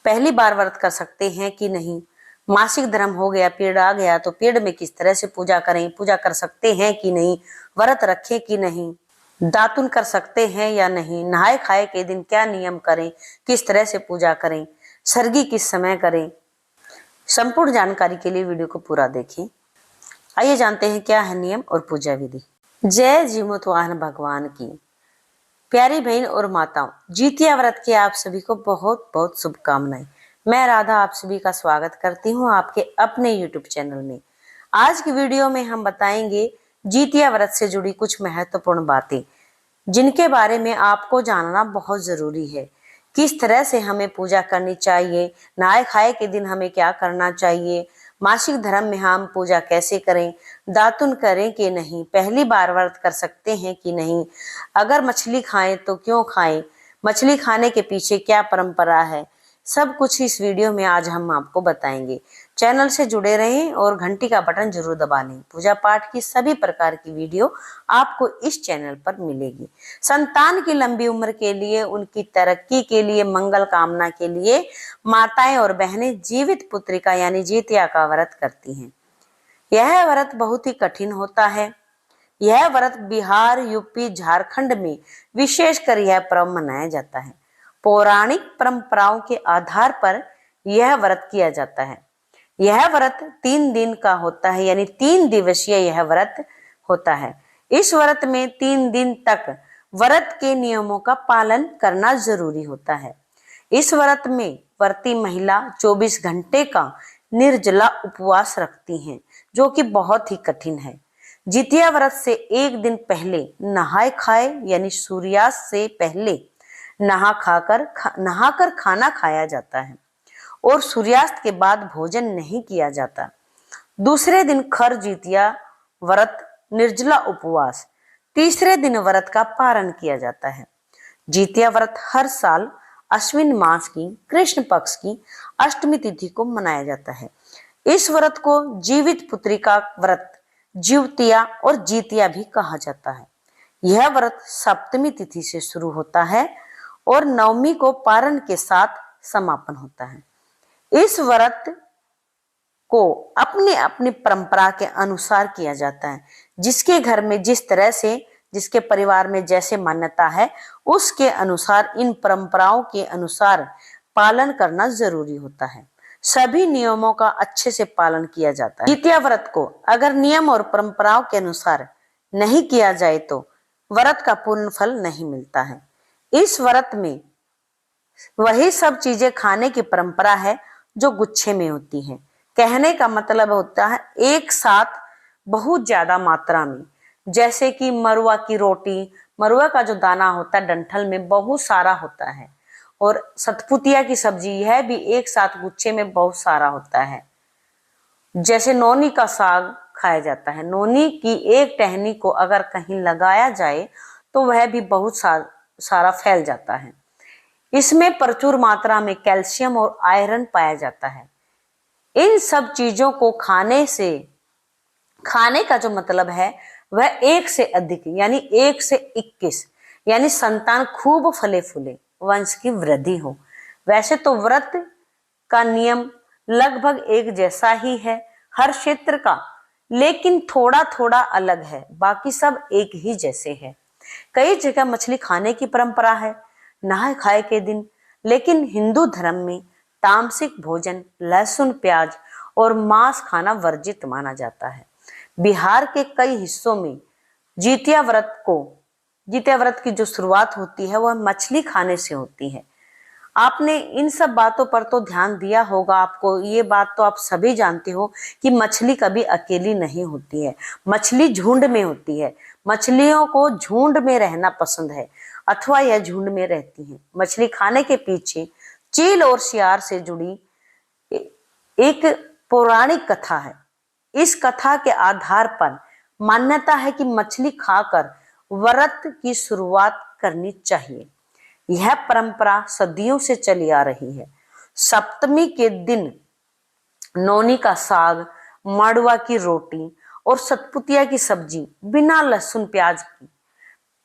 पहली बार व्रत कर सकते हैं कि नहीं, मासिक धर्म हो गया, पीरियड आ गया तो पीरियड में किस तरह से पूजा करें, पूजा कर सकते हैं कि नहीं, व्रत रखें कि नहीं, दातुन कर सकते हैं या नहीं, नहाए खाए के दिन क्या नियम करें, किस तरह से पूजा करें, सर्गी किस समय करें। संपूर्ण जानकारी के लिए वीडियो को पूरा देखें। आइए जानते हैं क्या है नियम और पूजा विधि। जय जीमूतवाहन भगवान की। प्यारी बहन और माताओं, जितिया व्रत के आप सभी को बहुत बहुत शुभकामनाएं। मैं राधा आप सभी का स्वागत करती हूं आपके अपने YouTube चैनल में। आज की वीडियो में हम बताएंगे जितिया व्रत से जुड़ी कुछ महत्वपूर्ण बातें, जिनके बारे में आपको जानना बहुत जरूरी है। किस तरह से हमें पूजा करनी चाहिए, नहाए खाए के दिन हमें क्या करना चाहिए, मासिक धर्म में हम पूजा कैसे करें, दातुन करें कि नहीं, पहली बार व्रत कर सकते हैं कि नहीं, अगर मछली खाएं तो क्यों खाएं, मछली खाने के पीछे क्या परंपरा है, सब कुछ इस वीडियो में आज हम आपको बताएंगे। चैनल से जुड़े रहें और घंटी का बटन जरूर दबा लें। पूजा पाठ की सभी प्रकार की वीडियो आपको इस चैनल पर मिलेगी। संतान की लंबी उम्र के लिए, उनकी तरक्की के लिए, मंगल कामना के लिए माताएं और बहनें जीवित पुत्रिका यानी जितिया का व्रत करती हैं। यह व्रत बहुत ही कठिन होता है। यह व्रत बिहार, यूपी, झारखंड में विशेषकर यह पर्व मनाया जाता है। पौराणिक परंपराओं के आधार पर यह व्रत किया जाता है। यह व्रत 3 दिन का होता है, यानी 3 दिवसीय यह व्रत होता है। इस व्रत में 3 दिन तक व्रत के नियमों का पालन करना जरूरी होता है। इस व्रत में व्रती महिला 24 घंटे का निर्जला उपवास रखती हैं, जो कि बहुत ही कठिन है। जितिया व्रत से एक दिन पहले नहाए खाए यानी सूर्यास्त से पहले नहाकर खाना खाया जाता है और सूर्यास्त के बाद भोजन नहीं किया जाता। दूसरे दिन खर जितिया व्रत निर्जला उपवास, तीसरे दिन व्रत का पारण किया जाता है। जितिया व्रत हर साल अश्विन मास की कृष्ण पक्ष की अष्टमी तिथि को मनाया जाता है। इस व्रत को जीवित पुत्रिका व्रत, जीवतिया और जितिया भी कहा जाता है। यह व्रत सप्तमी तिथि से शुरू होता है और नवमी को पारण के साथ समापन होता है। इस व्रत को अपनी अपनी परंपरा के अनुसार किया जाता है। जिसके घर में जिस तरह से, जिसके परिवार में जैसे मान्यता है, उसके अनुसार, इन परंपराओं के अनुसार पालन करना जरूरी होता है। सभी नियमों का अच्छे से पालन किया जाता है। जितिया व्रत को अगर नियम और परंपराओं के अनुसार नहीं किया जाए तो व्रत का पूर्ण फल नहीं मिलता है। इस व्रत में वही सब चीजें खाने की परंपरा है जो गुच्छे में होती हैं। कहने का मतलब होता है एक साथ बहुत ज्यादा मात्रा में, जैसे कि मरुआ की रोटी, मरुआ का जो दाना होता है डंठल में बहुत सारा होता है, और सतपुतिया की सब्जी, यह भी एक साथ गुच्छे में बहुत सारा होता है। जैसे नौनी का साग खाया जाता है, नौनी की एक टहनी को अगर कहीं लगाया जाए तो वह भी बहुत सारा फैल जाता है। इसमें प्रचुर मात्रा में कैल्शियम और आयरन पाया जाता है। इन सब चीजों को खाने का जो मतलब है वह 1 से अधिक यानी 1 से 21, यानी संतान खूब फले फूले, वंश की वृद्धि हो। वैसे तो व्रत का नियम लगभग एक जैसा ही है हर क्षेत्र का, लेकिन थोड़ा थोड़ा अलग है, बाकी सब एक ही जैसे है। कई जगह मछली खाने की परंपरा है नहाए खाए के दिन, लेकिन हिंदू धर्म में तामसिक भोजन, लहसुन, प्याज और मांस खाना वर्जित माना जाता है। बिहार के कई हिस्सों में जितिया व्रत की जो शुरुआत होती है वह मछली खाने से होती है। आपने इन सब बातों पर तो ध्यान दिया होगा। आपको ये बात तो आप सभी जानते हो कि मछली कभी अकेली नहीं होती है, मछली झुंड में होती है। मछलियों को झुंड में रहना पसंद है अथवा यह झुंड में रहती है। मछली खाने के पीछे चील और सियार से जुड़ी एक पौराणिक कथा है। इस कथा के आधार पर मान्यता है कि मछली खाकर व्रत की शुरुआत करनी चाहिए। यह परंपरा सदियों से चली आ रही है। सप्तमी के दिन नौनी का साग, मड़ुआ की रोटी और सतपुतिया की सब्जी बिना लहसुन प्याज की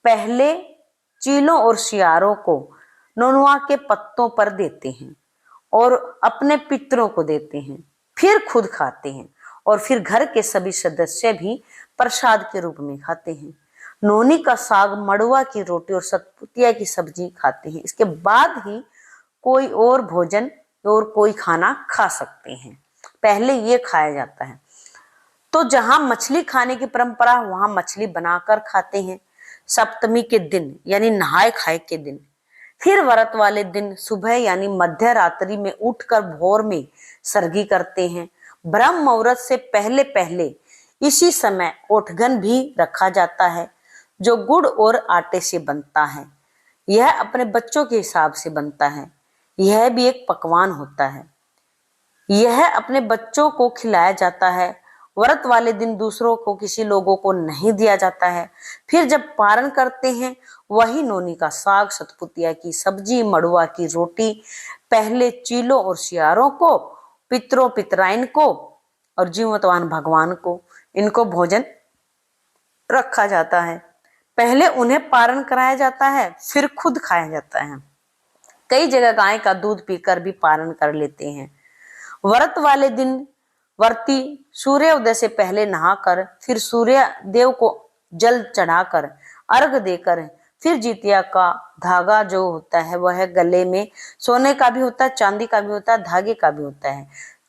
पहले चीलों और सियारों को नौनुआ के पत्तों पर देते हैं और अपने पितरों को देते हैं, फिर खुद खाते हैं और फिर घर के सभी सदस्य भी प्रसाद के रूप में खाते हैं। नोनी का साग, मड़ुआ की रोटी और सतपुतिया की सब्जी खाते हैं। इसके बाद ही कोई और भोजन और कोई खाना खा सकते हैं, पहले ये खाया जाता है। तो जहां मछली खाने की परंपरा, वहां मछली बनाकर खाते हैं सप्तमी के दिन, यानी नहाए खाए के दिन। फिर व्रत वाले दिन सुबह यानी मध्य रात्रि में उठकर भोर में सरगी करते हैं। ब्रह्म मुहूर्त से पहले पहले इसी समय ओठगन भी रखा जाता है, जो गुड़ और आटे से बनता है। यह अपने बच्चों के हिसाब से बनता है। यह भी एक पकवान होता है। यह अपने बच्चों को खिलाया जाता है। व्रत वाले दिन दूसरों को, किसी लोगों को नहीं दिया जाता है। फिर जब पारण करते हैं, वही नोनी का साग, सतपुतिया की सब्जी, मड़ुआ की रोटी पहले चीलों और सियारों को, पितरों पितराइन को और जीवतवान भगवान को, इनको भोजन रखा जाता है। पहले उन्हें पारण कराया जाता है, फिर खुद खाया जाता है। कई जगह गाय का दूध पीकर भी पारण कर लेते हैं। व्रत वाले दिन व्रती सूर्योदय से पहले नहाकर, फिर सूर्य देव को जल चढ़ाकर, अर्घ देकर, फिर जितिया का धागा जो होता है वह गले में सोने का भी होता है, चांदी का भी होता है, धागे का भी होता है,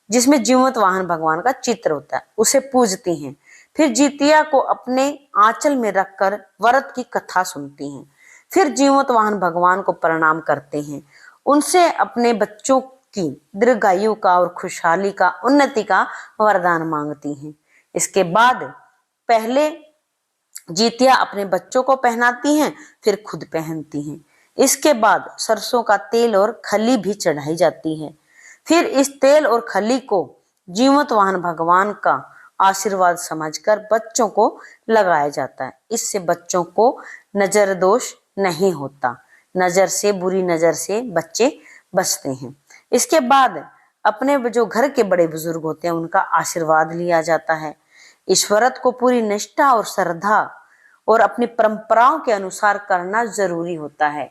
जिसमें जीवत वाहन भगवान का चित्र होता है, उसे पूजती हैं। फिर जितिया को अपने आंचल में रखकर व्रत की कथा सुनती हैं। फिर जीवत वाहन भगवान को प्रणाम करते हैं। उनसे अपने बच्चों की दीर्घायु का और खुशहाली का, उन्नति का वरदान मांगती हैं। इसके बाद पहले जितिया अपने बच्चों को पहनाती हैं, फिर खुद पहनती हैं। इसके बाद सरसों का तेल और खली भी चढ़ाई जाती है। फिर इस तेल और खली को जीवत वाहन भगवान का आशीर्वाद समझकर बच्चों को लगाया जाता है। इससे बच्चों को नजर दोष नहीं होता, नजर से, बुरी नजर से बच्चे बचते हैं। इसके बाद अपने जो घर के बड़े बुजुर्ग होते हैं उनका आशीर्वाद लिया जाता है। इस व्रत को पूरी निष्ठा और श्रद्धा और अपनी परंपराओं के अनुसार करना जरूरी होता है,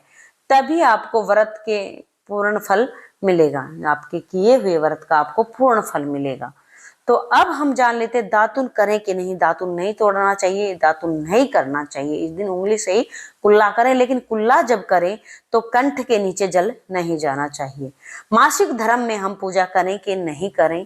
तभी आपको व्रत के पूर्ण फल मिलेगा। आपके किए हुए व्रत का आपको पूर्ण फल मिलेगा। तो अब हम जान लेते हैं दातुन करें कि नहीं। दातुन नहीं तोड़ना चाहिए, दातुन नहीं करना चाहिए। इस दिन उंगली से ही कुल्ला करें, लेकिन कुल्ला जब करें तो कंठ के नीचे जल नहीं जाना चाहिए। मासिक धर्म में हम पूजा करें कि नहीं करें।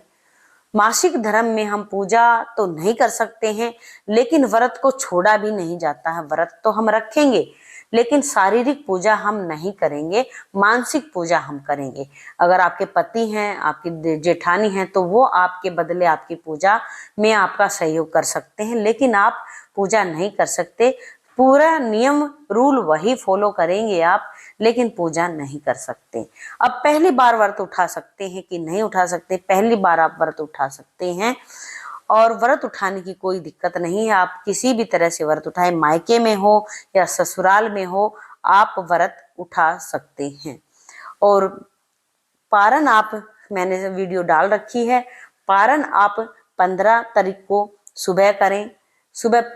मासिक धर्म में हम पूजा तो नहीं कर सकते हैं, लेकिन व्रत को छोड़ा भी नहीं जाता है। व्रत तो हम रखेंगे, लेकिन शारीरिक पूजा हम नहीं करेंगे, मानसिक पूजा हम करेंगे। अगर आपके पति हैं, आपकी जेठानी हैं, तो वो आपके बदले आपकी पूजा में आपका सहयोग कर सकते हैं, लेकिन आप पूजा नहीं कर सकते। पूरा नियम रूल वही फॉलो करेंगे आप, लेकिन पूजा नहीं कर सकते। अब पहली बार व्रत उठा सकते हैं कि नहीं उठा सकते? पहली बार आप व्रत उठा सकते हैं और व्रत उठाने की कोई दिक्कत नहीं है। आप किसी भी तरह से व्रत उठाए, मायके में हो या ससुराल में हो, आप व्रत उठा सकते हैं। और पारण आप, मैंने वीडियो डाल रखी है, पारण आप 15 तारीख को सुबह करें। सुबह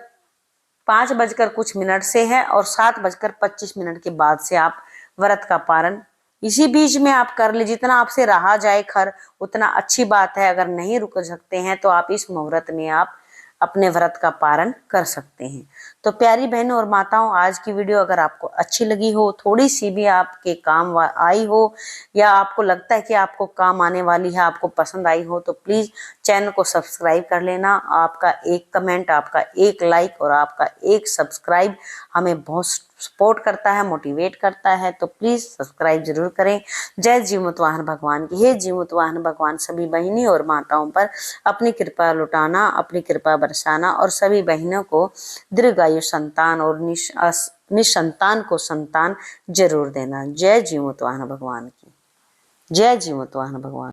5 बजकर कुछ मिनट से है और 7 बजकर 25 मिनट के बाद से आप व्रत का पारण इसी बीच में आप कर ले। जितना आपसे रहा जाए खर उतना अच्छी बात है। अगर नहीं रुक सकते हैं तो आप इस मुहूर्त में आप अपने व्रत का पारण कर सकते हैं। तो प्यारी बहनों और माताओं, आज की वीडियो अगर आपको अच्छी लगी हो, थोड़ी सी भी आपके काम आई हो, या आपको लगता है कि आपको काम आने वाली है, आपको पसंद आई हो, तो प्लीज चैनल को सब्सक्राइब कर लेना। आपका एक कमेंट, आपका एक लाइक और आपका एक सब्सक्राइब हमें बहुत सपोर्ट करता है, मोटिवेट करता है। तो प्लीज सब्सक्राइब जरूर करें। जय जीवतवाहन भगवान की। हे जीवतवाहन भगवान सभी बहनी और माताओं पर अपनी कृपा लुटाना, अपनी कृपा बरसाना और सभी बहनों को दीर्घायु संतान और निसंतान को संतान जरूर देना। जय जीवतवाहन भगवान की। जय जीवतवाहन भगवान।